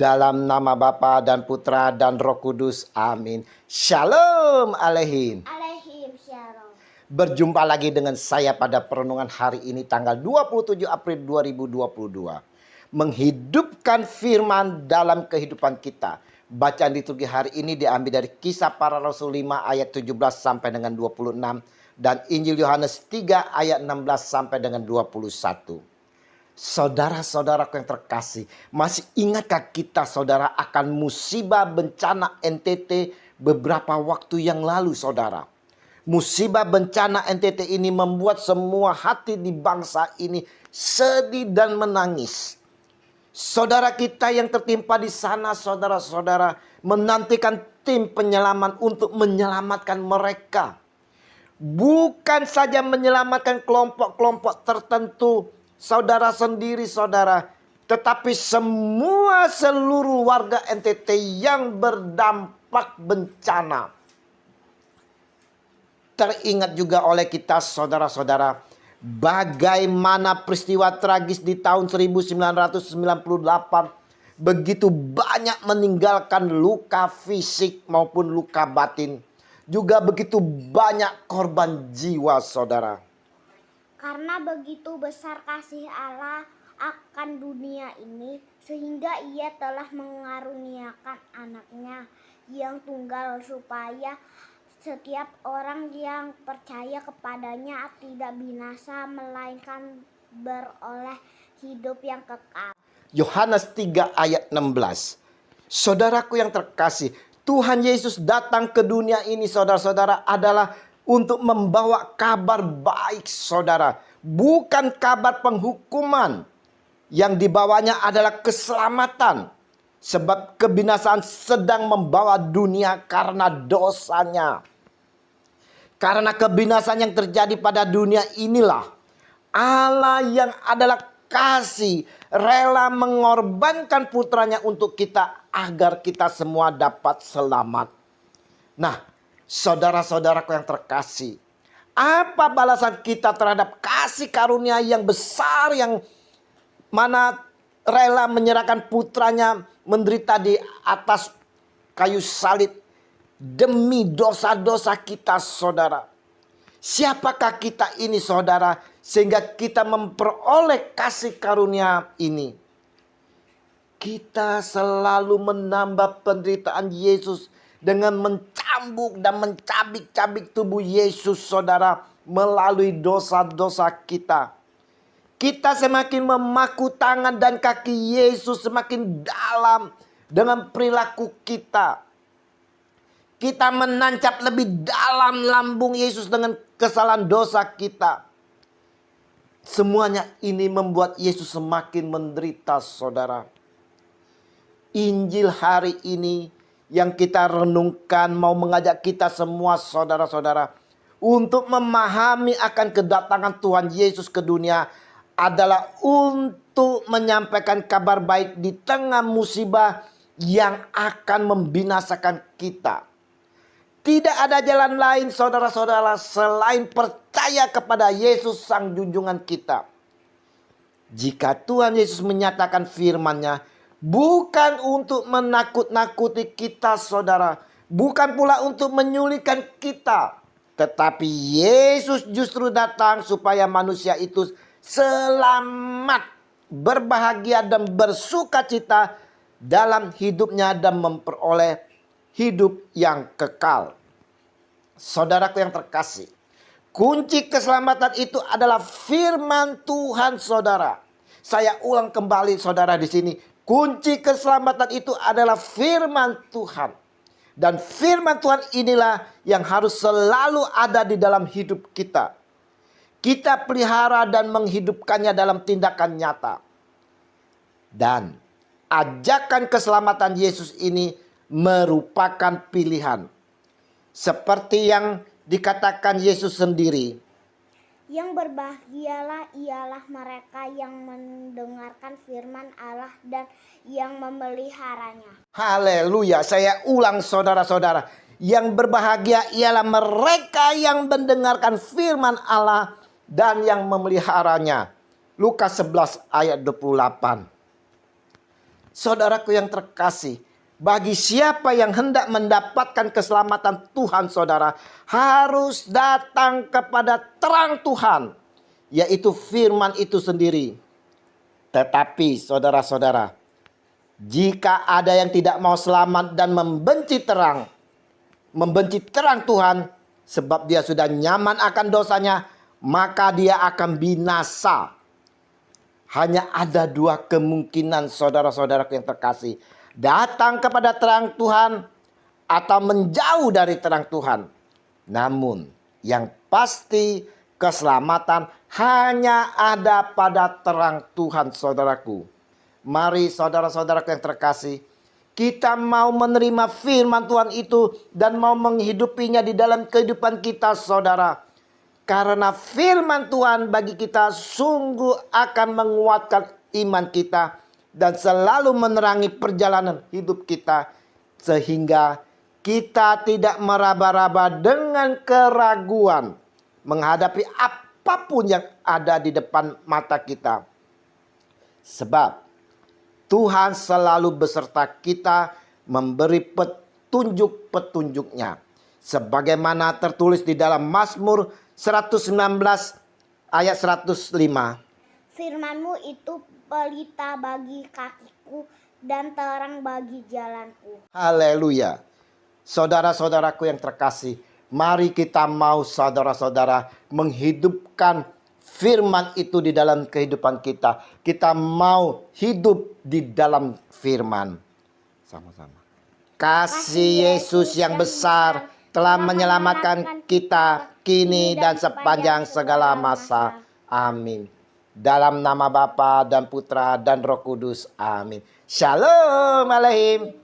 Dalam nama Bapa dan Putra dan Roh Kudus. Amin. Shalom aleihim. Alaihim shalom. Berjumpa lagi dengan saya pada perenungan hari ini tanggal 27 April 2022. Menghidupkan firman dalam kehidupan kita. Bacaan liturgi hari ini diambil dari Kisah Para Rasul 5 ayat 17 sampai dengan 26. Dan Injil Yohanes 3 ayat 16 sampai dengan 21. Saudara-saudaraku yang terkasih, masih ingatkah kita saudara akan musibah bencana NTT beberapa waktu yang lalu saudara? Musibah bencana NTT ini membuat semua hati di bangsa ini sedih dan menangis. Saudara kita yang tertimpa di sana saudara-saudara menantikan tim penyelaman untuk menyelamatkan mereka. Bukan saja menyelamatkan kelompok-kelompok tertentu, saudara sendiri saudara, tetapi semua seluruh warga NTT yang berdampak bencana. Teringat juga oleh kita saudara-saudara, bagaimana peristiwa tragis di tahun 1998 begitu banyak meninggalkan luka fisik maupun luka batin. Juga begitu banyak korban jiwa saudara. Karena begitu besar kasih Allah akan dunia ini, sehingga ia telah mengaruniakan anaknya yang tunggal supaya setiap orang yang percaya kepadanya tidak binasa melainkan beroleh hidup yang kekal. Yohanes 3 ayat 16. Saudaraku yang terkasih, Tuhan Yesus datang ke dunia ini saudara-saudara adalah untuk membawa kabar baik saudara. Bukan kabar penghukuman. Yang dibawanya adalah keselamatan. Sebab kebinasaan sedang membawa dunia karena dosanya. Karena kebinasaan yang terjadi pada dunia inilah Allah yang adalah kasih rela mengorbankan putranya untuk kita agar kita semua dapat selamat. Nah, saudara-saudaraku yang terkasih, apa balasan kita terhadap kasih karunia yang besar yang mana rela menyerahkan putranya menderita di atas kayu salib demi dosa-dosa kita saudara? Siapakah kita ini saudara sehingga kita memperoleh kasih karunia ini? Kita selalu menambah penderitaan Yesus dengan mencambuk dan mencabik-cabik tubuh Yesus saudara melalui dosa-dosa kita. Kita semakin memaku tangan dan kaki Yesus semakin dalam dengan perilaku kita. Kita menancap lebih dalam lambung Yesus dengan kesalahan dosa kita. Semuanya ini membuat Yesus semakin menderita saudara. Injil hari ini yang kita renungkan mau mengajak kita semua saudara-saudara untuk memahami akan kedatangan Tuhan Yesus ke dunia adalah untuk menyampaikan kabar baik di tengah musibah yang akan membinasakan kita. Tidak ada jalan lain saudara-saudara selain percaya kepada Yesus sang junjungan kita. Jika Tuhan Yesus menyatakan firman-Nya, bukan untuk menakut-nakuti kita saudara. Bukan pula untuk menyulitkan kita. Tetapi Yesus justru datang supaya manusia itu selamat, berbahagia dan bersukacita dalam hidupnya dan memperoleh hidup yang kekal. Saudaraku yang terkasih, kunci keselamatan itu adalah firman Tuhan saudara. Saya ulang kembali saudara di sini. Kunci keselamatan itu adalah firman Tuhan. Dan firman Tuhan inilah yang harus selalu ada di dalam hidup kita. Kita pelihara dan menghidupkannya dalam tindakan nyata. Dan ajakan keselamatan Yesus ini merupakan pilihan. Seperti yang dikatakan Yesus sendiri. Yang berbahagialah ialah mereka yang mendengarkan firman Allah dan yang memeliharanya. Haleluya, saya ulang saudara-saudara. Yang berbahagia ialah mereka yang mendengarkan firman Allah dan yang memeliharanya. Lukas 11 ayat 28. Saudaraku yang terkasih, bagi siapa yang hendak mendapatkan keselamatan Tuhan, saudara, harus datang kepada terang Tuhan, yaitu firman itu sendiri. Tetapi saudara-saudara, jika ada yang tidak mau selamat dan membenci terang Tuhan, sebab dia sudah nyaman akan dosanya, maka dia akan binasa. Hanya ada dua kemungkinan, saudara-saudaraku yang terkasih. Datang kepada terang Tuhan atau menjauh dari terang Tuhan. Namun yang pasti keselamatan hanya ada pada terang Tuhan, saudaraku. Mari saudara-saudaraku yang terkasih, kita mau menerima firman Tuhan itu dan mau menghidupinya di dalam kehidupan kita, saudara. Karena firman Tuhan bagi kita sungguh akan menguatkan iman kita dan selalu menerangi perjalanan hidup kita, sehingga kita tidak meraba-raba dengan keraguan menghadapi apapun yang ada di depan mata kita. Sebab Tuhan selalu beserta kita, memberi petunjuk-petunjuknya. Sebagaimana tertulis di dalam Mazmur 119 ayat 105. Firman-Mu itu pelita bagi kakiku dan terang bagi jalanku. Haleluya. Saudara-saudaraku yang terkasih, mari kita mau saudara-saudara menghidupkan firman itu di dalam kehidupan kita. Kita mau hidup di dalam firman. Sama-sama. Kasih Yesus yang besar telah menyelamatkan kita kini dan sepanjang segala masa. Amin. Dalam nama Bapa dan Putra dan Roh Kudus. Amin. Shalom aleihim.